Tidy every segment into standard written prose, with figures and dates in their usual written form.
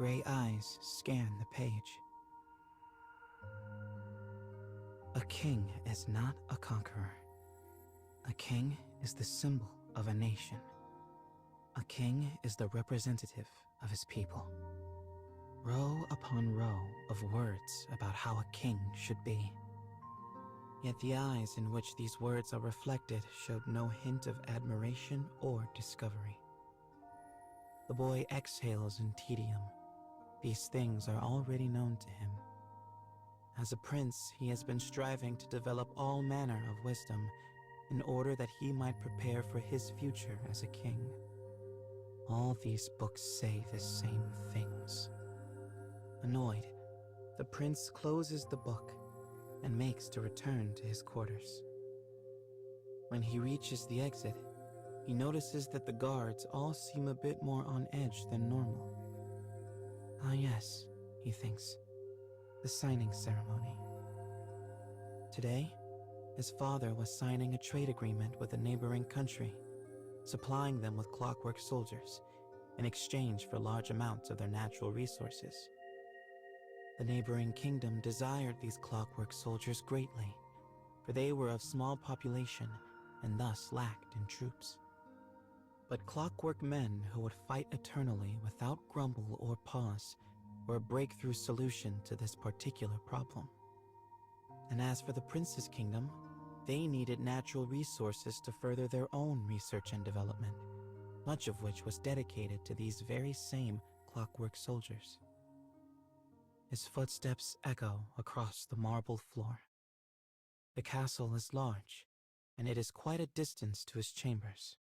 gray eyes scan the page. A king is not a conqueror. A king is the symbol of a nation. A king is the representative of his people. Row upon row of words about how a king should be. Yet the eyes in which these words are reflected showed no hint of admiration or discovery. The boy exhales in tedium. These things are already known to him. As a prince, he has been striving to develop all manner of wisdom in order that he might prepare for his future as a king. All these books say the same things. Annoyed, the prince closes the book and makes to return to his quarters. When he reaches the exit, he notices that the guards all seem a bit more on edge than normal. Ah yes, he thinks, the signing ceremony. Today, his father was signing a trade agreement with a neighboring country, supplying them with clockwork soldiers in exchange for large amounts of their natural resources. The neighboring kingdom desired these clockwork soldiers greatly, for they were of small population and thus lacked in troops. But clockwork men who would fight eternally without grumble or pause were a breakthrough solution to this particular problem. And as for the prince's kingdom, they needed natural resources to further their own research and development, much of which was dedicated to these very same clockwork soldiers. His footsteps echo across the marble floor. The castle is large, and it is quite a distance to his chambers.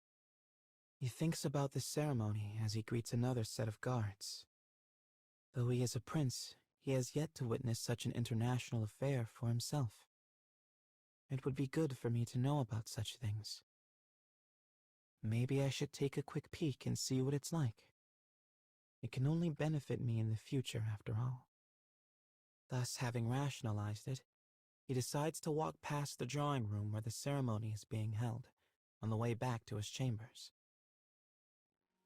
He thinks about the ceremony as he greets another set of guards. Though he is a prince, he has yet to witness such an international affair for himself. It would be good for me to know about such things. Maybe I should take a quick peek and see what it's like. It can only benefit me in the future, after all. Thus, having rationalized it, he decides to walk past the drawing room where the ceremony is being held, on the way back to his chambers.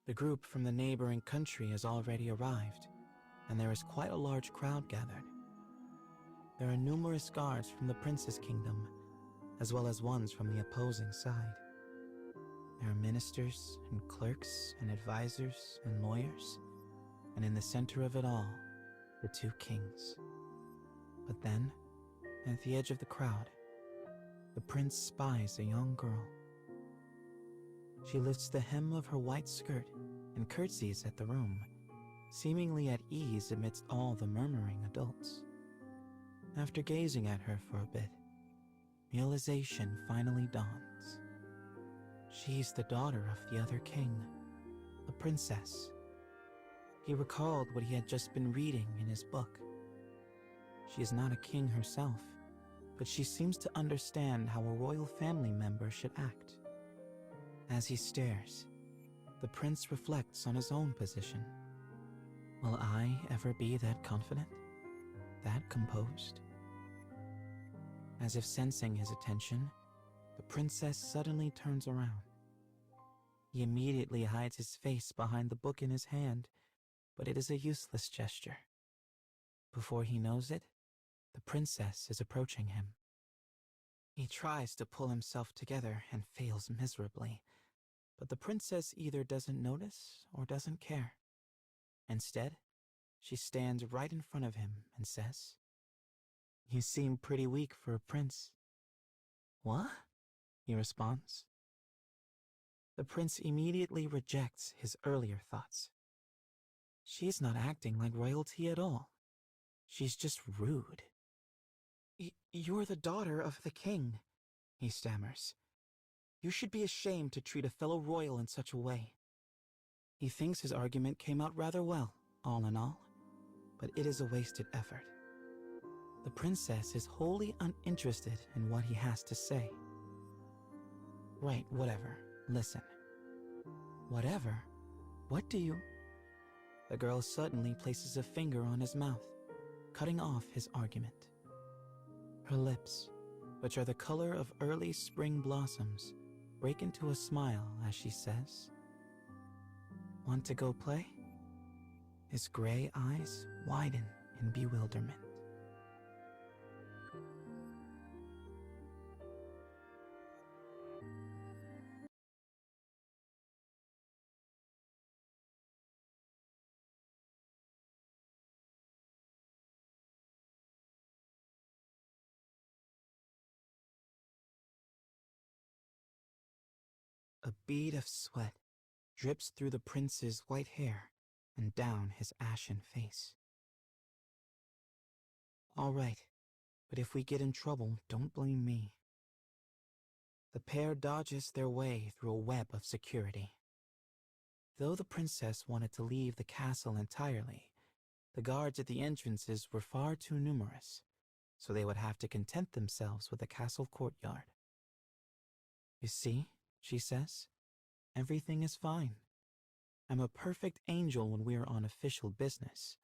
The group from the neighboring country has already arrived, and there is quite a large crowd gathered. There are numerous guards from the prince's kingdom, as well as ones from the opposing side. There are ministers and clerks and advisors and lawyers, and in the center of it all, the two kings. But then, at the edge of the crowd, the prince spies a young girl. She lifts the hem of her white skirt and curtsies at the room, seemingly at ease amidst all the murmuring adults. After gazing at her for a bit, realization finally dawns. She's the daughter of the other king, a princess. He recalled what he had just been reading in his book. She is not a king herself, but she seems to understand how a royal family member should act. As he stares, the prince reflects on his own position. Will I ever be that confident? That composed? As if sensing his attention, the princess suddenly turns around. He immediately hides his face behind the book in his hand, but it is a useless gesture. Before he knows it, the princess is approaching him. He tries to pull himself together and fails miserably, but the princess either doesn't notice or doesn't care. Instead, she stands right in front of him and says, "You seem pretty weak for a prince." "What?" he responds. The prince immediately rejects his earlier thoughts. She's not acting like royalty at all. She's just rude. You're the daughter of the king," he stammers. "You should be ashamed to treat a fellow royal in such a way." He thinks his argument came out rather well, all in all, but it is a wasted effort. The princess is wholly uninterested in what he has to say. "Right, whatever. Listen." "Whatever? What do you—" The girl suddenly places a finger on his mouth, cutting off his argument. Her lips, which are the color of early spring blossoms, break into a smile as she says, "Want to go play?" His gray eyes widen in bewilderment. A bead of sweat drips through the prince's white hair and down his ashen face. All right, but if we get in trouble, don't blame me. The pair dodges their way through a web of security. Though the princess wanted to leave the castle entirely, the guards at the entrances were far too numerous, so they would have to content themselves with the castle courtyard. You see, she says, everything is fine. I'm a perfect angel when we are on official business.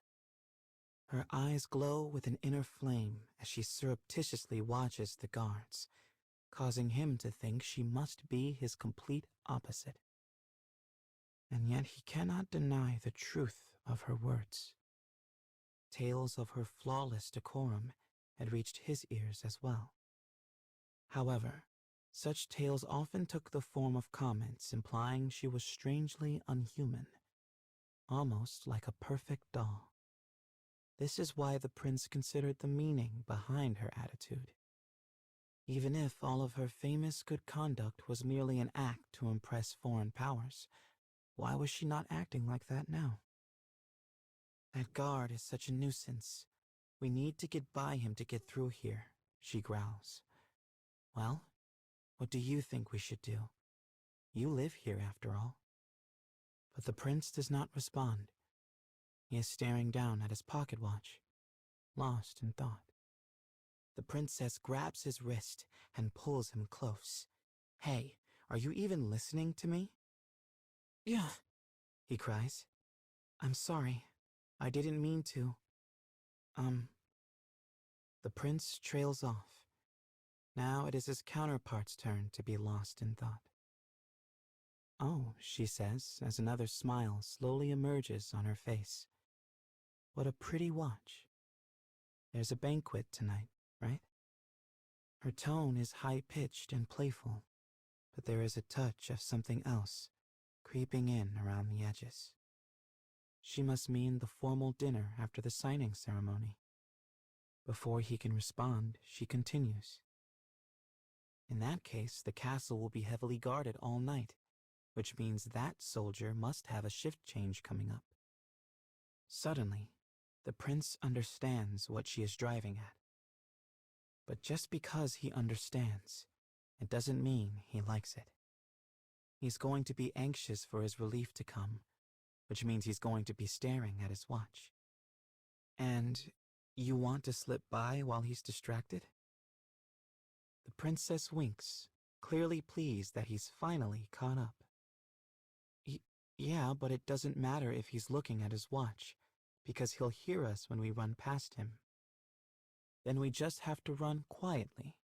Her eyes glow with an inner flame as she surreptitiously watches the guards, causing him to think she must be his complete opposite. And yet he cannot deny the truth of her words. Tales of her flawless decorum had reached his ears as well. However, such tales often took the form of comments implying she was strangely unhuman, almost like a perfect doll. This is why the prince considered the meaning behind her attitude. Even if all of her famous good conduct was merely an act to impress foreign powers, why was she not acting like that now? That guard is such a nuisance. We need to get by him to get through here, she growls. Well, what do you think we should do? You live here after all. But the prince does not respond. He is staring down at his pocket watch, lost in thought. The princess grabs his wrist and pulls him close. Hey, are you even listening to me? Yeah, he cries. I'm sorry. I didn't mean to. The prince trails off. Now it is his counterpart's turn to be lost in thought. Oh, she says, as another smile slowly emerges on her face. What a pretty watch. There's a banquet tonight, right? Her tone is high-pitched and playful, but there is a touch of something else creeping in around the edges. She must mean the formal dinner after the signing ceremony. Before he can respond, she continues. In that case, the castle will be heavily guarded all night, which means that soldier must have a shift change coming up. Suddenly, the prince understands what she is driving at. But just because he understands, it doesn't mean he likes it. He's going to be anxious for his relief to come, which means he's going to be staring at his watch. And you want to slip by while he's distracted? The princess winks, clearly pleased that he's finally caught up. Yeah, but it doesn't matter if he's looking at his watch, because he'll hear us when we run past him. Then we just have to run quietly,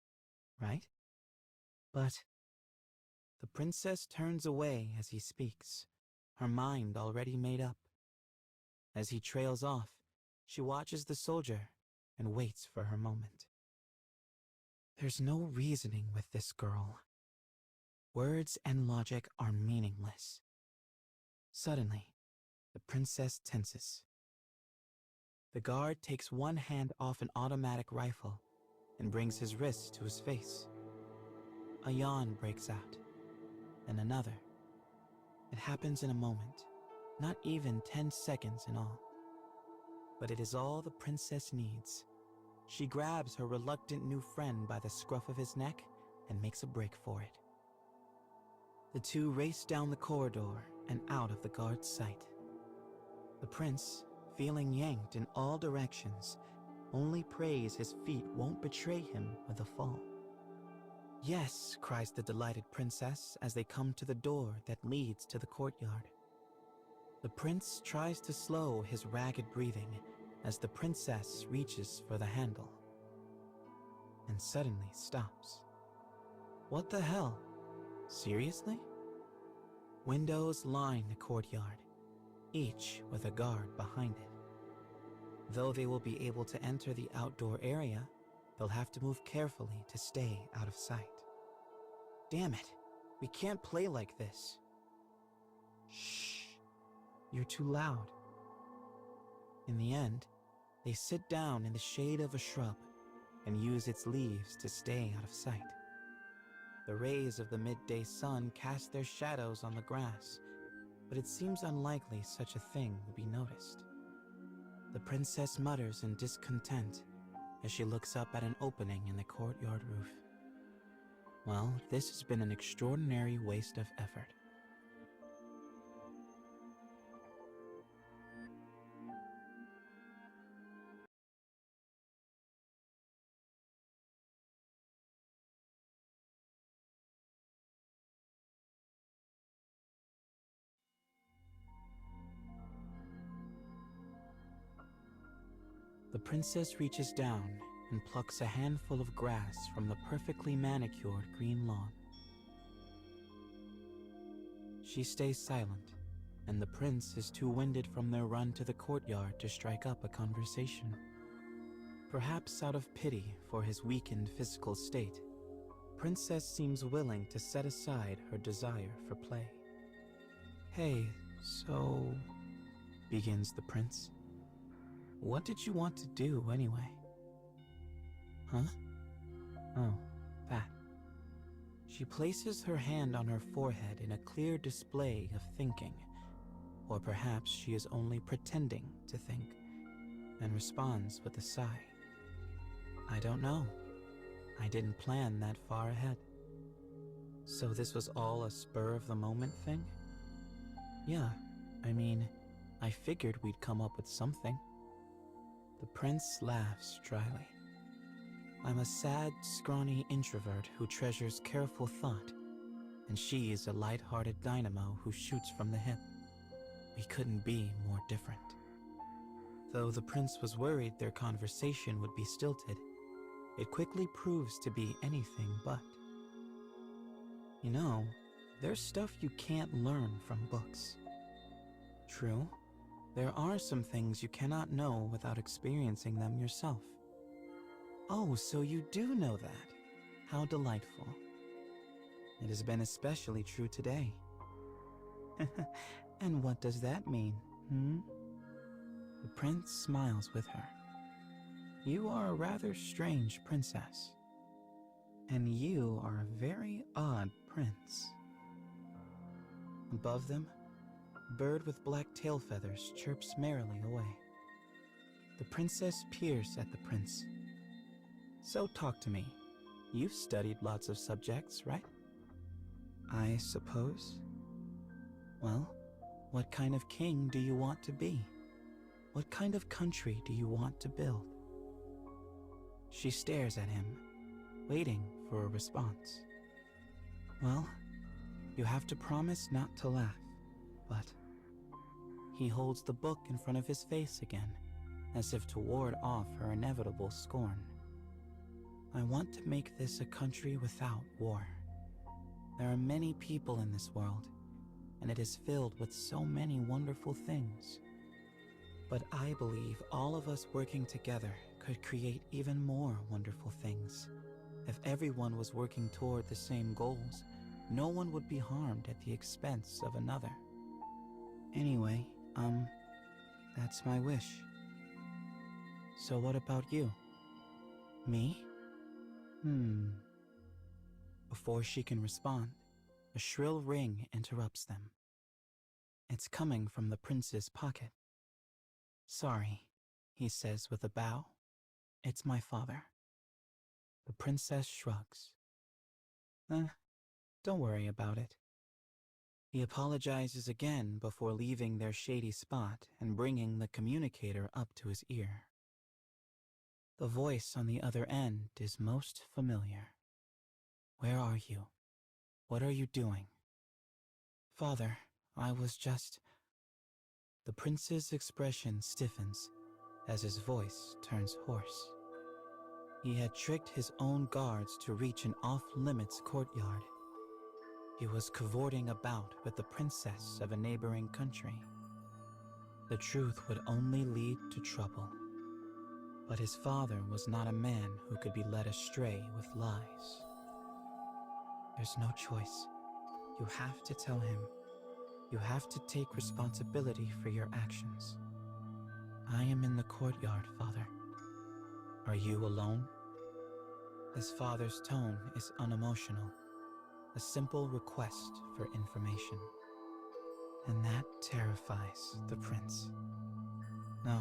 right? But the princess turns away as he speaks, her mind already made up. As he trails off, she watches the soldier and waits for her moment. There's no reasoning with this girl. Words and logic are meaningless. Suddenly, the princess tenses. The guard takes one hand off an automatic rifle and brings his wrist to his face. A yawn breaks out, and another. It happens in a moment, not even 10 seconds in all. But it is all the princess needs. She grabs her reluctant new friend by the scruff of his neck and makes a break for it. The two race down the corridor and out of the guard's sight. The prince, feeling yanked in all directions, only prays his feet won't betray him with a fall. Yes, cries the delighted princess as they come to the door that leads to the courtyard. The prince tries to slow his ragged breathing as the princess reaches for the handle, and suddenly stops. What the hell? Seriously? Windows line the courtyard. each with a guard behind it. Though they will be able to enter the outdoor area, they'll have to move carefully to stay out of sight. Damn it, we can't play like this. Shh, you're too loud. In the end, they sit down in the shade of a shrub and use its leaves to stay out of sight. The rays of the midday sun cast their shadows on the grass, but it seems unlikely such a thing would be noticed. The princess mutters in discontent as she looks up at an opening in the courtyard roof. Well, this has been an extraordinary waste of effort. The princess reaches down and plucks a handful of grass from the perfectly manicured green lawn. She stays silent, and the prince is too winded from their run to the courtyard to strike up a conversation. Perhaps out of pity for his weakened physical state, Princess seems willing to set aside her desire for play. "Hey, so," begins the prince. "What did you want to do, anyway?" "Huh? Oh, that." She places her hand on her forehead in a clear display of thinking, or perhaps she is only pretending to think, and responds with a sigh. "I don't know. I didn't plan that far ahead." "So this was all a spur-of-the-moment thing?" "Yeah, I mean, I figured we'd come up with something." The prince laughs dryly. "I'm a sad, scrawny introvert who treasures careful thought, and she is a light-hearted dynamo who shoots from the hip. We couldn't be more different." Though the prince was worried their conversation would be stilted, it quickly proves to be anything but. You know, there's stuff you can't learn from books. True, there are some things you cannot know without experiencing them yourself. "Oh, so you do know that. How delightful." "It has been especially true today." "And what does that mean, The prince smiles with her. "You are a rather strange princess. And you are a very odd prince." Above them, a bird with black tail feathers chirps merrily away. The princess peers at the prince. "So talk to me. You've studied lots of subjects, right?" "I suppose." "Well, what kind of king do you want to be? What kind of country do you want to build?" She stares at him, waiting for a response. "Well, you have to promise not to laugh, but..." He holds the book in front of his face again, as if to ward off her inevitable scorn. "I want to make this a country without war. There are many people in this world, and it is filled with so many wonderful things. But I believe all of us working together could create even more wonderful things. If everyone was working toward the same goals, no one would be harmed at the expense of another. Anyway, that's my wish. So what about you?" "Me? Before she can respond, a shrill ring interrupts them. It's coming from the prince's pocket. "Sorry," he says with a bow. "It's my father." The princess shrugs. Don't worry about it." He apologizes again before leaving their shady spot and bringing the communicator up to his ear. The voice on the other end is most familiar. "Where are you? What are you doing?" "Father, I was just..." The prince's expression stiffens as his voice turns hoarse. He had tricked his own guards to reach an off-limits courtyard. He was cavorting about with the princess of a neighboring country. The truth would only lead to trouble. But his father was not a man who could be led astray with lies. There's no choice. You have to tell him. You have to take responsibility for your actions. I am in the courtyard, Father. Are you alone? His father's tone is unemotional, a simple request for information. And that terrifies the prince. No,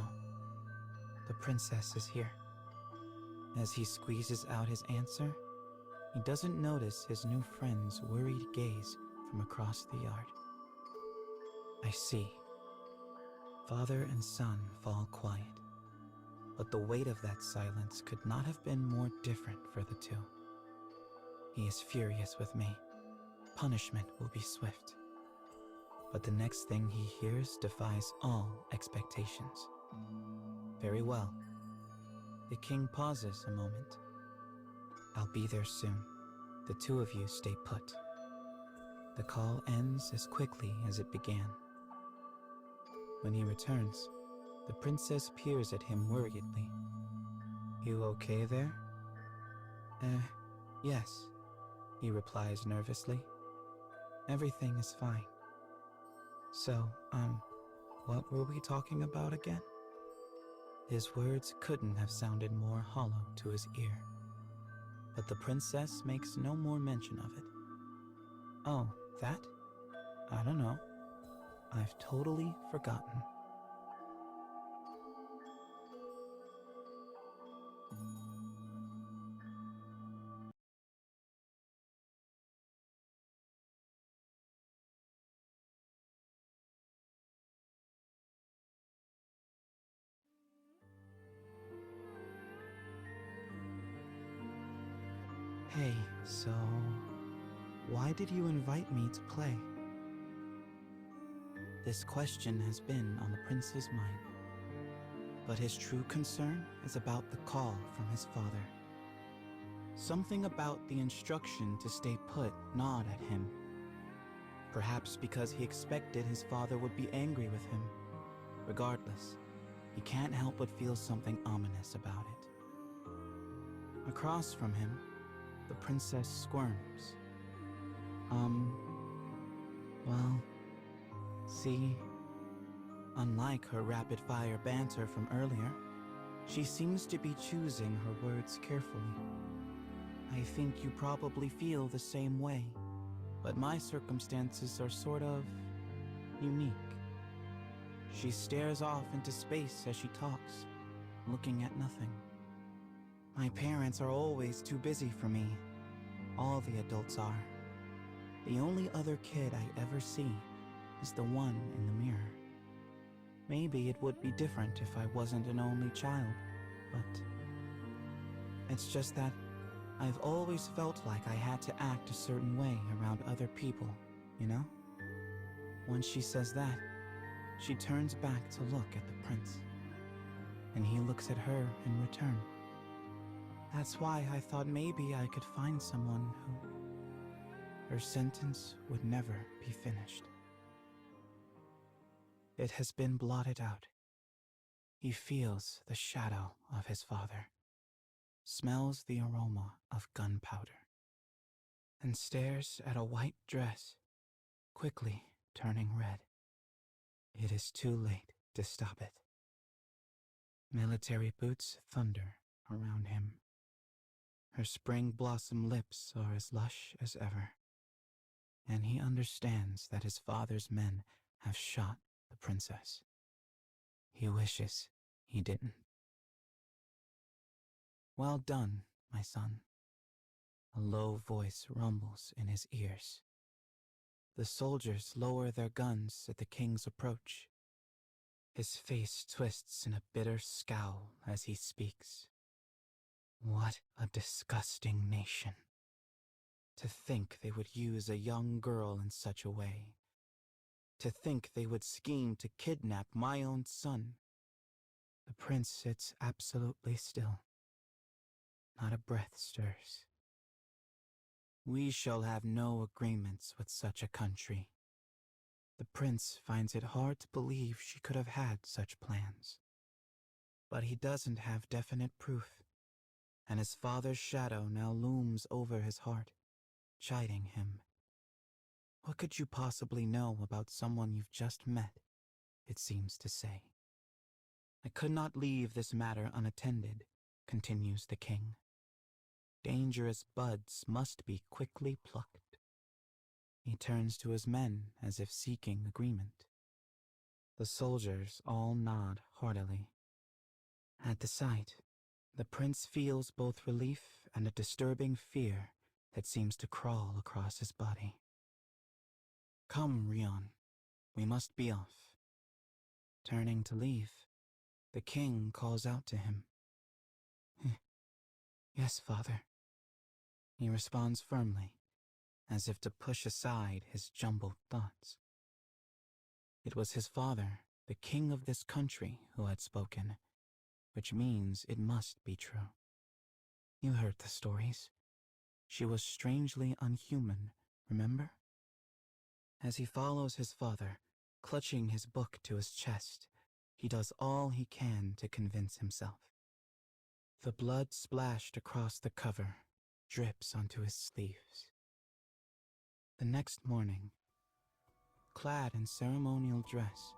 the princess is here. As he squeezes out his answer, he doesn't notice his new friend's worried gaze from across the yard. I see. Father and son fall quiet, but the weight of that silence could not have been more different for the two. He is furious with me. Punishment will be swift. But the next thing he hears defies all expectations. Very well. The king pauses a moment. I'll be there soon. The two of you stay put. The call ends as quickly as it began. When he returns, the princess peers at him worriedly. You okay there? Yes, he replies nervously. Everything is fine. So, what were we talking about again? His words couldn't have sounded more hollow to his ear. But the princess makes no more mention of it. Oh, that? I don't know. I've totally forgotten. Hey, so why did you invite me to play? This question has been on the prince's mind, but his true concern is about the call from his father. Something about the instruction to stay put gnawed at him. Perhaps because he expected his father would be angry with him. Regardless, he can't help but feel something ominous about it. Across from him, the princess squirms. Well, see, unlike her rapid-fire banter from earlier, she seems to be choosing her words carefully. I think you probably feel the same way, but my circumstances are sort of unique. She stares off into space as she talks, looking at nothing. My parents are always too busy for me. All the adults are. The only other kid I ever see is the one in the mirror. Maybe it would be different if I wasn't an only child, but it's just that I've always felt like I had to act a certain way around other people, you know? When she says that, she turns back to look at the prince, and he looks at her in return. That's why I thought maybe I could find someone who... Her sentence would never be finished. It has been blotted out. He feels the shadow of his father, smells the aroma of gunpowder, and stares at a white dress, quickly turning red. It is too late to stop it. Military boots thunder around him. Her spring blossom lips are as lush as ever, and he understands that his father's men have shot the princess. He wishes he didn't. Well done, my son. A low voice rumbles in his ears. The soldiers lower their guns at the king's approach. His face twists in a bitter scowl as he speaks. What a disgusting nation. To think they would use a young girl in such a way. To think they would scheme to kidnap my own son. The prince sits absolutely still. Not a breath stirs. We shall have no agreements with such a country. The prince finds it hard to believe she could have had such plans. But he doesn't have definite proof, and his father's shadow now looms over his heart, chiding him. What could you possibly know about someone you've just met, it seems to say. I could not leave this matter unattended, continues the king. Dangerous buds must be quickly plucked. He turns to his men as if seeking agreement. The soldiers all nod heartily. At the sight, the prince feels both relief and a disturbing fear that seems to crawl across his body. Come, Rion, we must be off. Turning to leave, the king calls out to him. Yes, father. He responds firmly, as if to push aside his jumbled thoughts. It was his father, the king of this country, who had spoken, which means it must be true. You heard the stories. She was strangely unhuman, remember? As he follows his father, clutching his book to his chest, he does all he can to convince himself. The blood splashed across the cover drips onto his sleeves. The next morning, clad in ceremonial dress,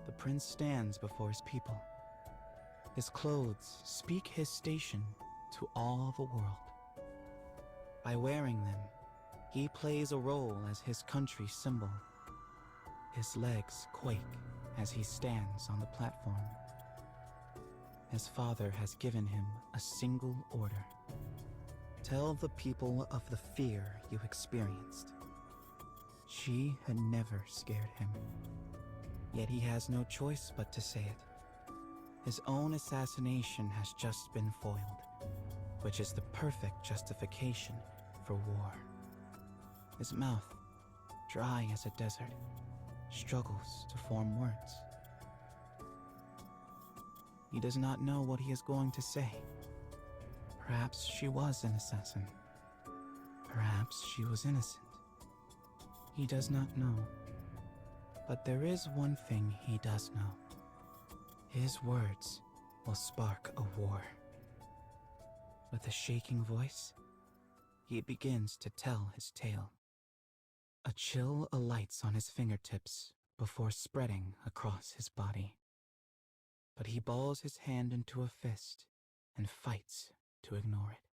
the prince stands before his people. His clothes speak his station to all the world. By wearing them, he plays a role as his country's symbol. His legs quake as he stands on the platform. His father has given him a single order. Tell the people of the fear you experienced. She had never scared him. Yet he has no choice but to say it. His own assassination has just been foiled, which is the perfect justification for war. His mouth, dry as a desert, struggles to form words. He does not know what he is going to say. Perhaps she was an assassin. Perhaps she was innocent. He does not know. But there is one thing he does know. His words will spark a war. With a shaking voice, he begins to tell his tale. A chill alights on his fingertips before spreading across his body. But he balls his hand into a fist and fights to ignore it.